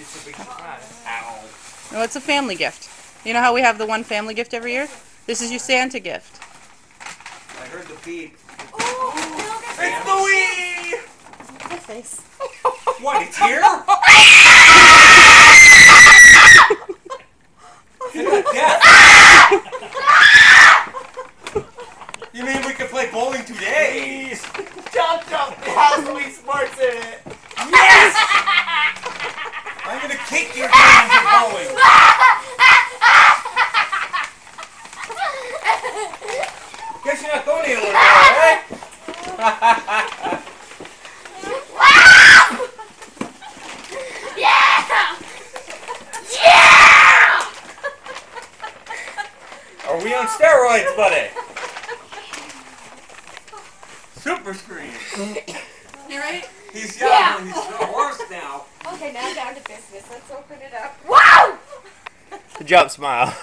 It's a big surprise. Ow. No, it's a family gift. You know how we have the one family gift every year? This is your Santa gift. I heard the beep. Oh, It's Louie! the face. What, it's here? Yeah. You mean we could play bowling today? Jump, jump! It has Louis Smarts in it. Yes! I'm gonna kick your games of bowling. Guess you're not going anywhere now, right? Are we on steroids, buddy? Super screen. You ready? He's yelling. He's the worst now. Okay, now down to business. Let's open it up. Wow! Good job, Smile.